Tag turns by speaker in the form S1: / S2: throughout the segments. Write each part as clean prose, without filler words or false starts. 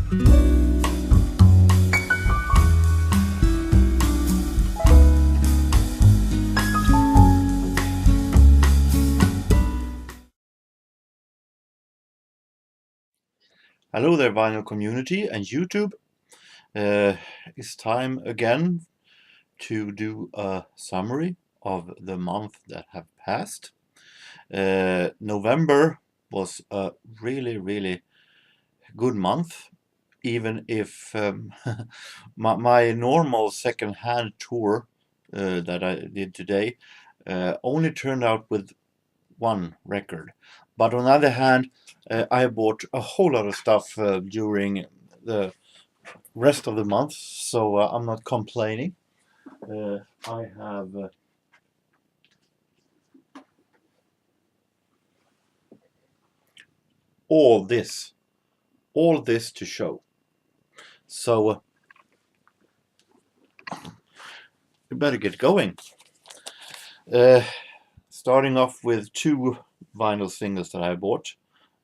S1: Hello there, vinyl community and YouTube. It's time again to do a summary of the month that have passed. November was a really good month, even if my normal second-hand tour that I did today only turned out with one record. But on the other hand, I bought a whole lot of stuff during the rest of the month, so I'm not complaining. I have all this to show. So we better get going. Starting off with two vinyl singles that I bought.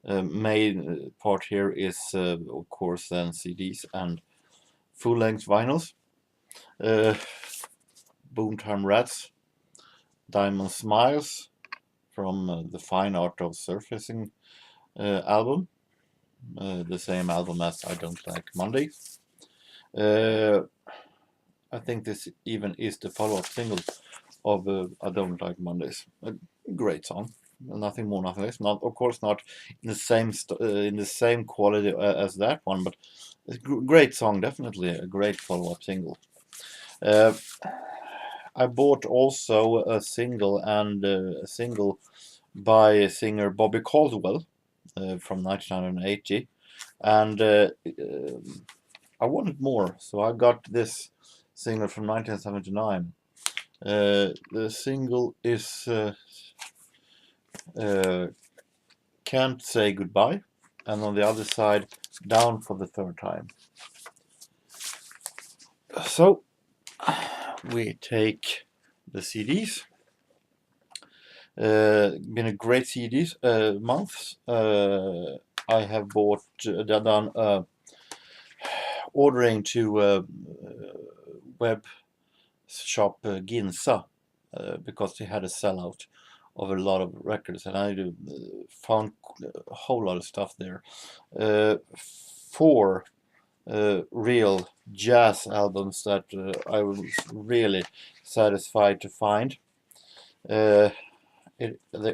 S1: Main part here is of course then CDs and full-length vinyls. Boomtime Rats, Diamond Smiles from the Fine Art of Surfacing album, the same album as I Don't Like Mondays. I think this even is the follow-up single of I Don't Like Mondays. A great song, nothing more, nothing less. Not, of course, not in the same quality as that one, but it's a great song, definitely a great follow-up single. I bought also a single by singer Bobby Caldwell from 1980, and I wanted more, so I got this single from 1979. The single is Can't Say Goodbye, and on the other side, Down for the Third Time. So we take the CDs. Been a great CDs month. I have done ordering to web shop Ginza because they had a sellout of a lot of records, and I found a whole lot of stuff there. 4 real jazz albums that I was really satisfied to find. They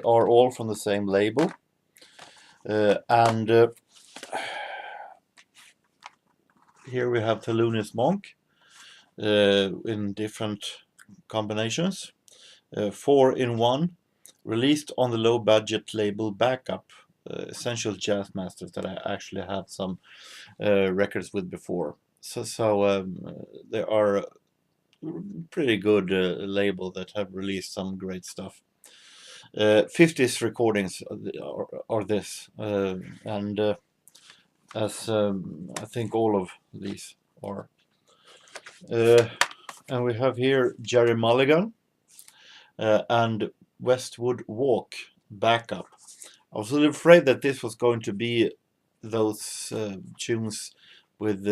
S1: are all from the same label, and here we have Thelonious Monk in different combinations. 4 in 1, released on the low budget label Backup, Essential Jazz Masters, that I actually had some records with before. So they are a pretty good label that have released some great stuff. 50s recordings are this, and as I think all of these are. And we have here Jerry Mulligan and Westwood Walk Backup. I was a little afraid that this was going to be those tunes with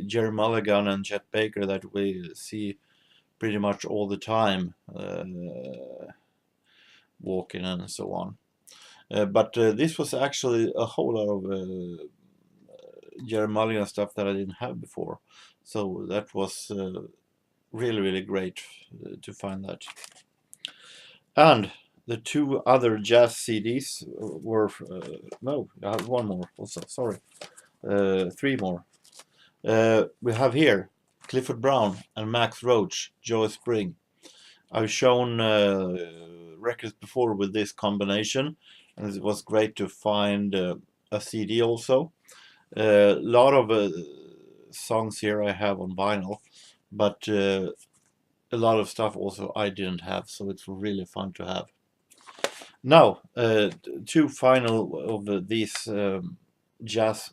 S1: Jerry Mulligan and Chet Baker that we see pretty much all the time, walking and so on. But this was actually a whole lot of Jerry Mulligan stuff that I didn't have before. So that was really great to find that. And the 2 other jazz CDs were no, I have 1 more also. Sorry, 3 more. We have here Clifford Brown and Max Roach, Joy Spring. I've shown records before with this combination, and it was great to find a CD also. A lot of songs here I have on vinyl, but a lot of stuff also I didn't have, so it's really fun to have. Now, 2 final of these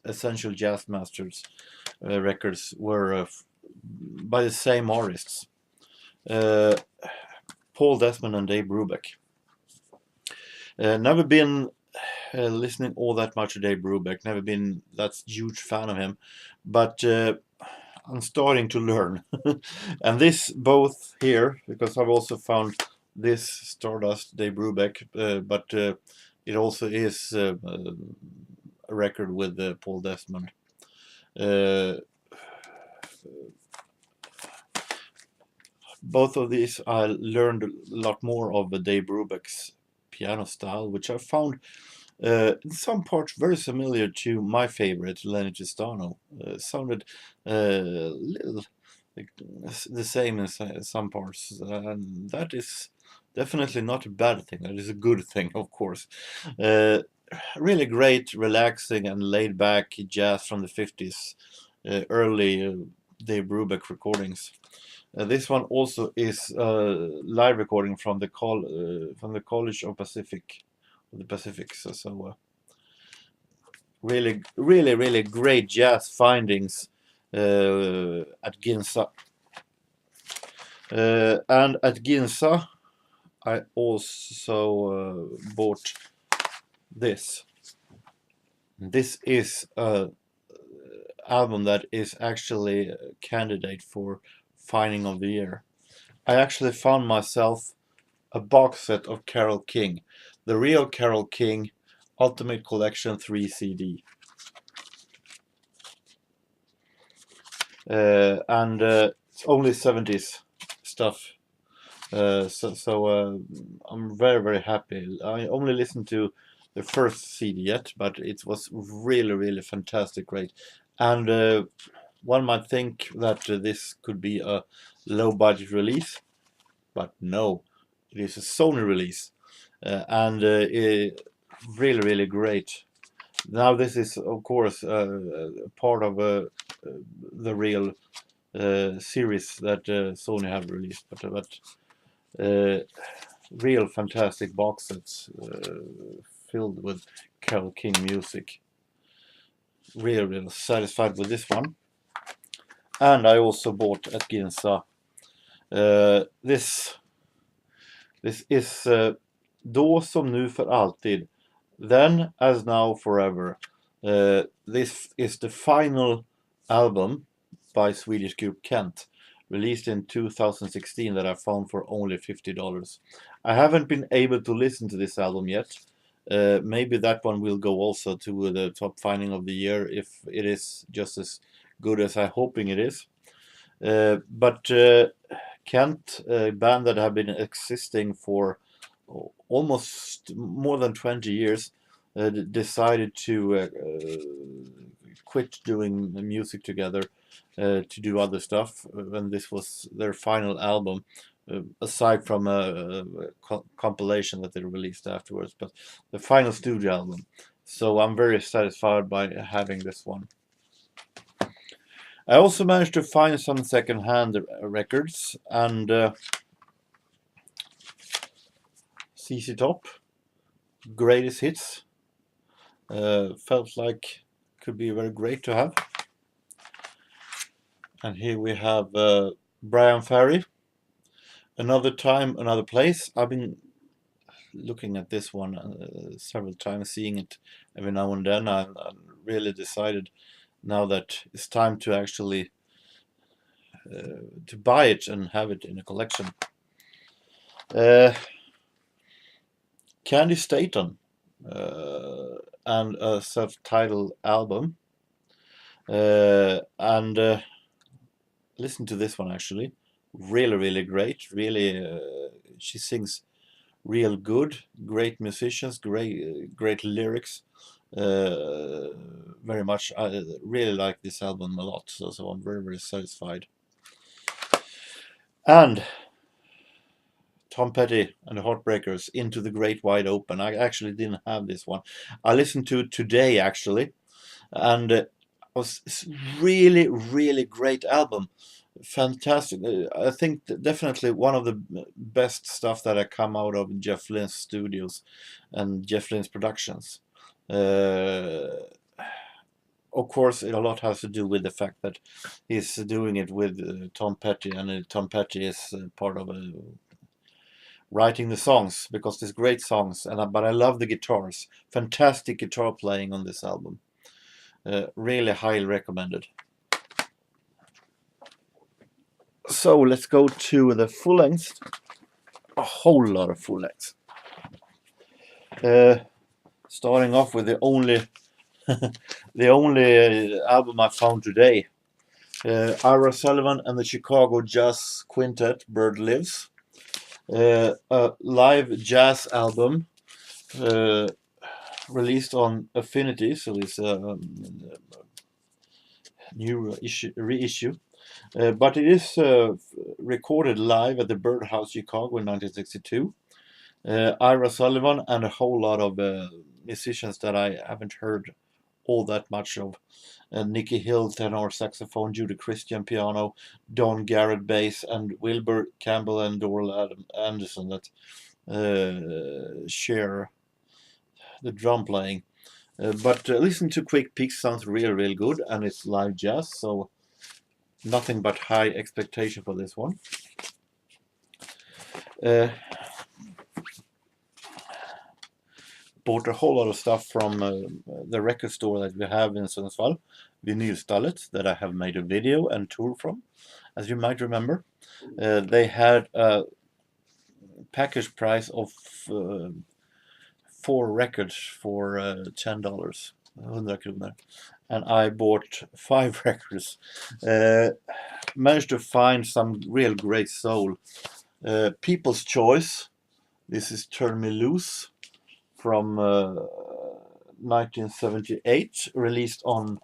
S1: Essential Jazz Masters records were by the same artists, Paul Desmond and Dave Brubeck. Never been listening all that much to Dave Brubeck. Never been that huge fan of him, but I'm starting to learn. And this both here, because I've also found this Stardust Dave Brubeck, but it also is a record with Paul Desmond. Both of these I learned a lot more of Dave Brubeck's piano style, which I found in some parts very similar to my favorite, Lenny Tristano. Sounded little like, the same in some parts, and that is definitely not a bad thing. That is a good thing, of course. Really great, relaxing, and laid back jazz from the 50s, early Dave Brubeck recordings. This one also is a live recording from the College of the Pacific. So really, really, really great jazz findings at Ginza. And at Ginza, I also bought this. This is a album that is actually a candidate for Finding of the Year. I actually found myself a box set of Carole King, the real Carole King Ultimate Collection 3 CD. And it's only 70s stuff. So I'm very, very happy. I only listened to the first CD yet, but it was really, really fantastic, great. And one might think that this could be a low budget release, but no, it is a Sony release, and really, really great. Now this is, of course, part of the real series that Sony have released, but real fantastic box sets filled with Carole King music. Really, really satisfied with this one. And I also bought at Ginza this is Då som nu för alltid, Then as now forever. This is the final album by Swedish group Kent, released in 2016, that I found for only $50. I haven't been able to listen to this album yet. Maybe that one will go also to the top finding of the year if it is just as good as I'm hoping it is. But Kent, a band that have been existing for almost more than 20 years, decided to quit doing music together to do other stuff, and this was their final album, aside from a compilation that they released afterwards, but the final studio album. So I'm very satisfied by having this one. I also managed to find some second-hand records, and CC Top, Greatest Hits, felt like could be very great to have. And here we have Brian Ferry, Another Time, Another Place. I've been looking at this one several times, seeing it every now and then. I really decided now that it's time to actually to buy it and have it in a collection. Candy Staton and a self-titled album, and listen to this one actually. Really, really great. Really, she sings real good. Great musicians. Great lyrics. Very much. I really like this album a lot. So I'm very, very satisfied. And Tom Petty and the Heartbreakers, Into the Great Wide Open. I actually didn't have this one. I listened to it today actually, and it was really, really great album. Fantastic. I think definitely one of the best stuff that come out of Jeff Lynne's studios and Jeff Lynne's productions. Of course, a lot has to do with the fact that he's doing it with Tom Petty, and Tom Petty is part of a writing the songs, because there's great songs, but I love the guitars. Fantastic guitar playing on this album. Really highly recommended. So let's go to the full length. A whole lot of full length. Starting off with the only album I found today. Ira Sullivan and the Chicago Jazz Quintet, Bird Lives. A live jazz album released on Affinity, so it's a new reissue. But it is recorded live at the Birdhouse Chicago in 1962. Ira Sullivan and a whole lot of musicians that I haven't heard all that much of. Nicky Hill, tenor saxophone, Judy Christian piano, Don Garrett bass, and Wilbur Campbell and Doral Anderson that share the drum playing. But listen to Quick Peaks, sounds real good, and it's live jazz, so nothing but high expectation for this one. Bought a whole lot of stuff from the record store that we have in Sundsvall, Vinylstallet, that I have made a video and tour from, as you might remember. They had a package price of 4 records for $10, 100 kronor, and I bought 5 records. Managed to find some real great soul. People's Choice, this is Turn Me Loose from 1978, released on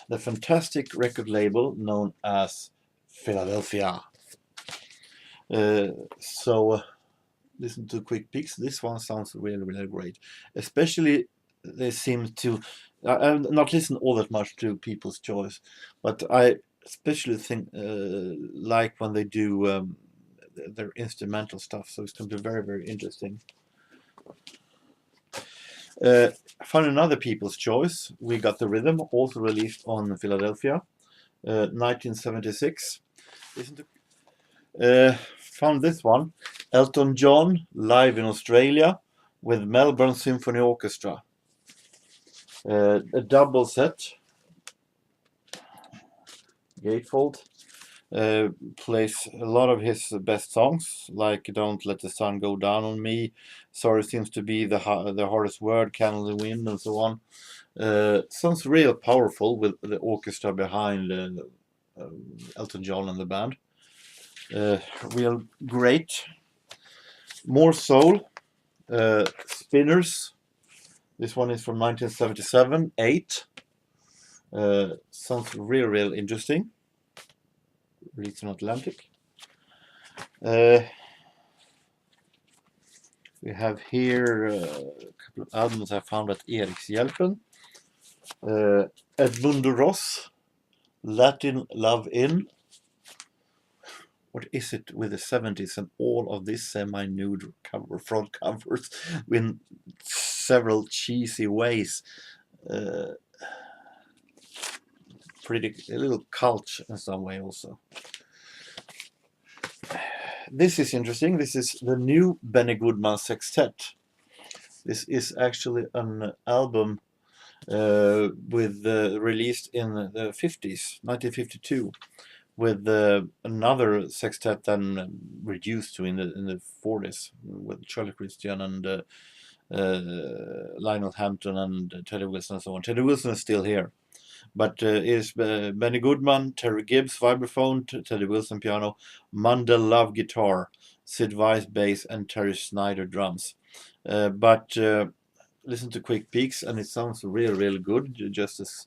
S1: the fantastic record label known as Philadelphia. So listen to Quick Peaks. This one sounds really great. Especially they seem to, I'm not listen all that much to People's Choice, but I especially think like when they do their instrumental stuff, so it's going to be very interesting. I found another People's Choice. We Got the Rhythm, also released on Philadelphia, 1976. Found this one, Elton John live in Australia with Melbourne Symphony Orchestra. A double set, gatefold. Plays a lot of his best songs, like Don't Let the Sun Go Down on Me, Sorry Seems to Be the Hardest Word, Candle in the Wind, and so on. Sounds real powerful with the orchestra behind Elton John and the band. Real great. More soul. Spinners. This one is from 1977, 8. Sounds real interesting. Released in Atlantic. We have here a couple of albums I found at Erikshjälpen. Edmundo Ross, Latin Love In. What is it with the 70s and all of this semi-nude front covers in several cheesy ways? Pretty a little cult in some way also. This is interesting. This is the new Benny Goodman Sextet. This is actually an album released in the 50s, 1952, with another sextet then reduced to in the 40s with Charlie Christian and Lionel Hampton and Teddy Wilson and so on. Teddy Wilson is still here. But is Benny Goodman, Terry Gibbs vibraphone, Teddy Wilson piano, Mundell Love guitar, Sid Vai's bass, and Terry Snyder drums. But listen to Quick Peaks, and it sounds real good, just as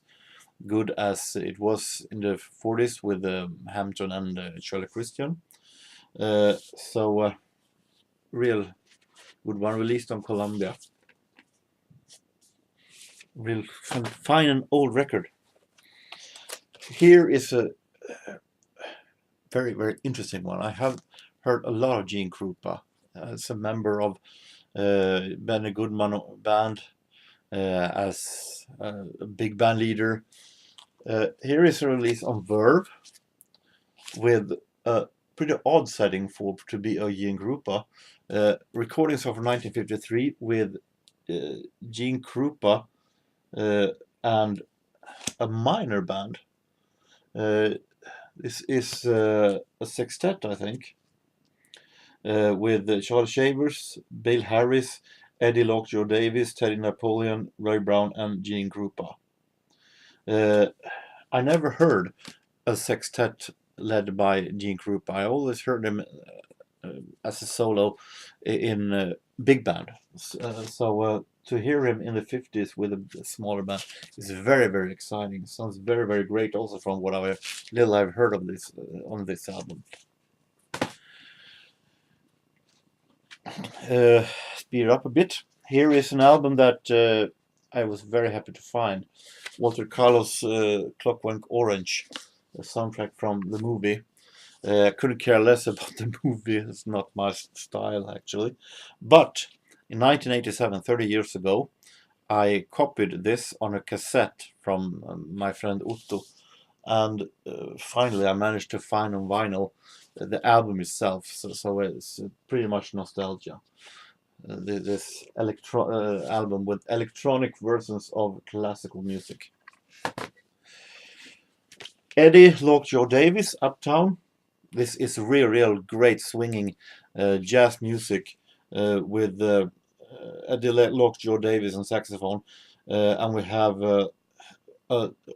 S1: good as it was in the 40s with Hampton and Charlie Christian. So real good one, released on Columbia. Real fine and old record. Here is a very interesting one. I have heard a lot of Gene Krupa as a member of Benny Goodman band, as a big band leader. Here is a release on Verve with a pretty odd setting to be a Gene Krupa. Recordings of 1953 with Gene Krupa and a minor band. This is a sextet, I think, with Charles Shavers, Bill Harris, Eddie Lockjaw Davis, Teddy Napoleon, Roy Brown, and Gene Krupa. I never heard a sextet led by Gene Krupa. I always heard him as a solo in big band. So to hear him in the 50s with a smaller band is very, very exciting. Sounds very, very great also from what little I've heard of this on this album. Speed it up a bit. Here is an album that I was very happy to find. Walter Carlos' Clockwork Orange, a soundtrack from the movie. I couldn't care less about the movie. It's not my style, actually. But in 1987, 30 years ago, I copied this on a cassette from my friend Otto. And finally, I managed to find on vinyl the album itself. So it's pretty much nostalgia. This album with electronic versions of classical music. Eddie Lockjaw Davis, Uptown. This is real great swinging jazz music with Eddie Lockjaw Davis on saxophone, and we have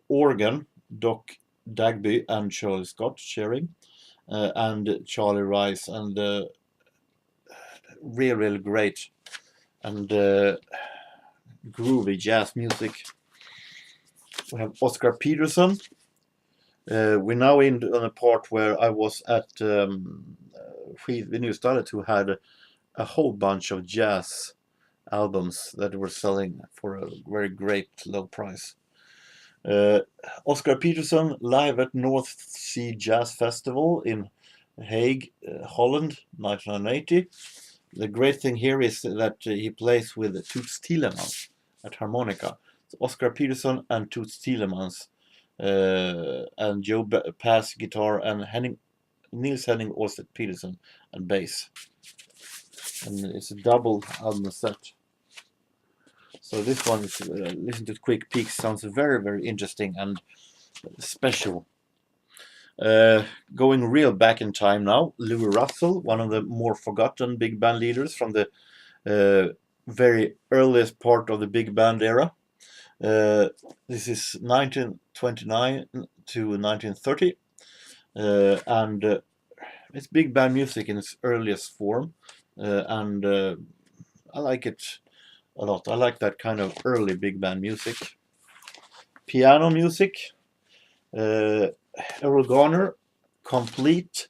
S1: organ, Doc Dagby and Charlie Scott sharing, and Charlie Rice, and real great and groovy jazz music. We have Oscar Peterson. We're now on a part where I was at Skivnystalet, who had a whole bunch of jazz albums that were selling for a very great low price. Oscar Peterson live at North Sea Jazz Festival in Hague, Holland, 1980. The great thing here is that he plays with Toots Thielemans at harmonica. So Oscar Peterson and Toots Thielemans, and Joe Pass guitar, and Nils Henning Åsted Peterson and bass. And it's a double album set. So this one is, listen to Quick Peaks, sounds very interesting and special. Going real back in time now, Louis Russell, one of the more forgotten big band leaders from the very earliest part of the big band era. This is 1929 to 1930, and it's big band music in its earliest form, and I like it a lot. I like that kind of early big band music. Piano music, Errol Garner, complete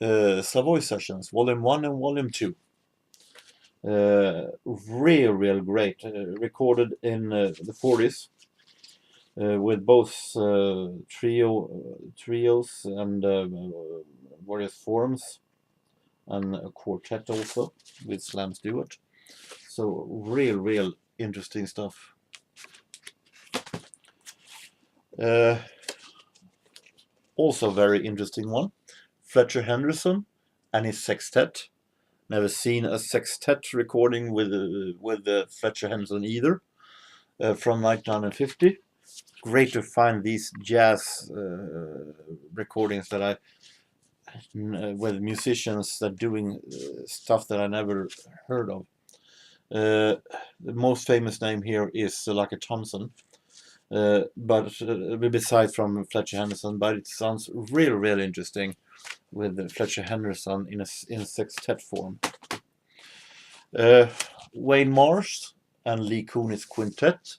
S1: Savoy Sessions, Volume 1 and Volume 2. Real great. Recorded in the 40s with both trios and various forms, and a quartet also with Slam Stewart. So real interesting stuff. Also very interesting one, Fletcher Henderson and his sextet. Never seen a sextet recording with Fletcher Henderson either, from 1950. Great to find these jazz recordings that with musicians that doing stuff that I never heard of. The most famous name here is Lucky Thompson, but besides from Fletcher Henderson, but it sounds real interesting with Fletcher Henderson in sextet form. Wayne Marsh and Lee Cooney's quintet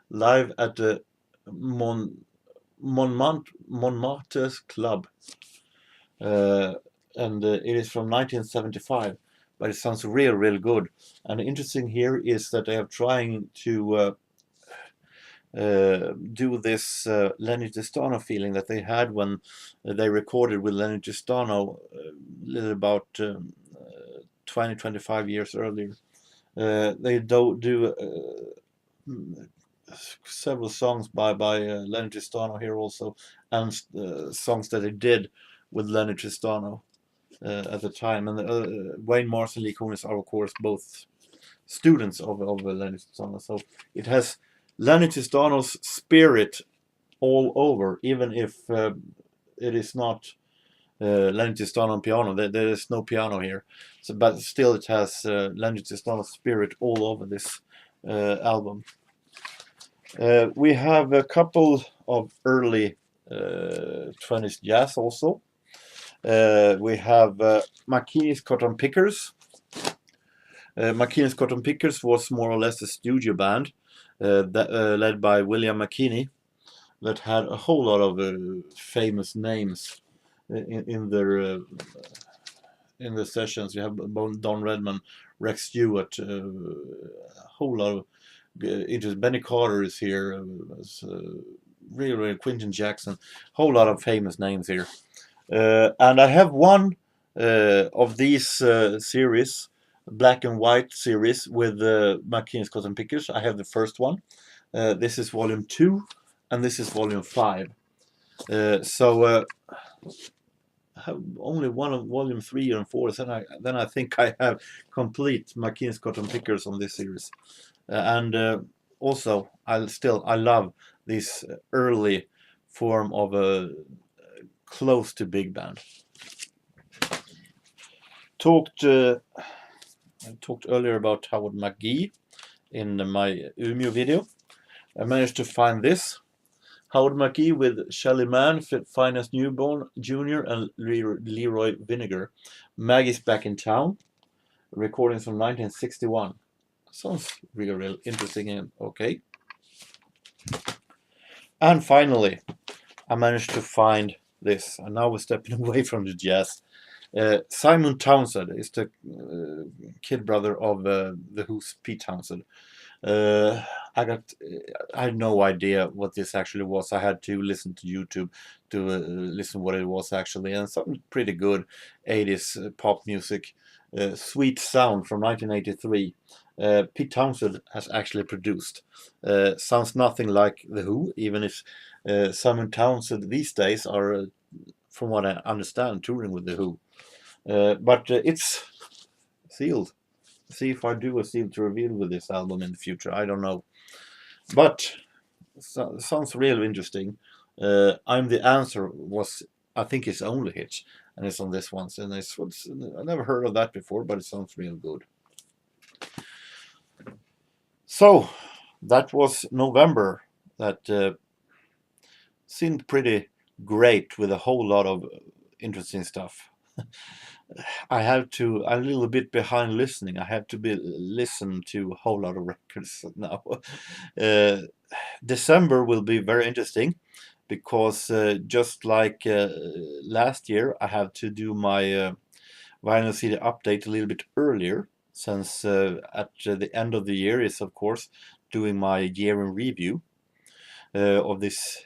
S1: live at the Montmartre Club, and it is from 1975, but it sounds real good. And interesting here is that they are trying to do this Lenny Tristano feeling that they had when they recorded with Lenny Tristano about 20-25 years earlier. They do several songs by Lenny Tristano here also, and songs that they did with Lenny Tristano. at the time. And Wayne Mars and Lee Konitz are, of course, both students of Lenny Tristano. So it has Lenny Tristano's spirit all over, even if it is not Lenny Tristano on piano. There is no piano here, so but still it has Lenny Tristano's spirit all over this album. We have a couple of early 20s jazz also. We have McKinney's Cotton Pickers. McKinney's Cotton Pickers was more or less a studio band led by William McKinney that had a whole lot of famous names in their sessions. You have Don Redman, Rex Stewart, a whole lot of interest. Benny Carter is here, really Quinton Jackson, whole lot of famous names here. And I have one of these series, black and white series with McKinney's Cotton Pickers. I have the first one. This is volume 2, and this is volume 5. So I have only one of volume 3 and 4. Then I think I have complete McKinney's Cotton Pickers on this series. And also, I love this early form of a close to big band. I talked earlier about Howard McGee in my Umeå video. I managed to find this. Howard McGee with Shelly Manne, Finest Newborn Jr. and Leroy Vinegar. Maggie's Back in Town. Recordings from 1961. Sounds really interesting and okay. And finally, I managed to find this. And now we're stepping away from the jazz. Simon Townsend is the kid brother of the Who's Pete Townsend. I had no idea what this actually was. I had to listen to YouTube to listen what it was actually, and something pretty good 80s pop music, Sweet Sound from 1983. Pete Townsend has actually produced. Sounds nothing like the Who, even if Simon Townsend these days are, from what I understand, touring with the Who. But it's sealed. See if I do a seal to reveal with this album in the future. I don't know, but sounds really interesting. I'm the Answer was, I think, his only hit, and it's on this one. And I never heard of that before, but it sounds real good. So that was November. That seemed pretty great with a whole lot of interesting stuff. I'm a little bit behind listening. I have to listen to a whole lot of records now. December will be very interesting because just like last year, I have to do my vinyl CD update a little bit earlier, since at the end of the year is, of course, doing my year in review of this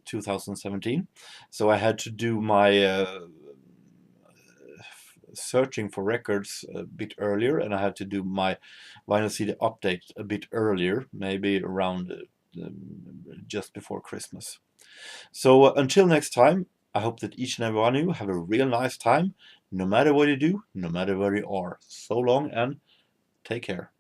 S1: 2017. So I had to do my searching for records a bit earlier, and I had to do my vinyl CD update a bit earlier, maybe around just before Christmas. So until next time, I hope that each and every one of you have a real nice time, no matter what you do, no matter where you are. So long and take care.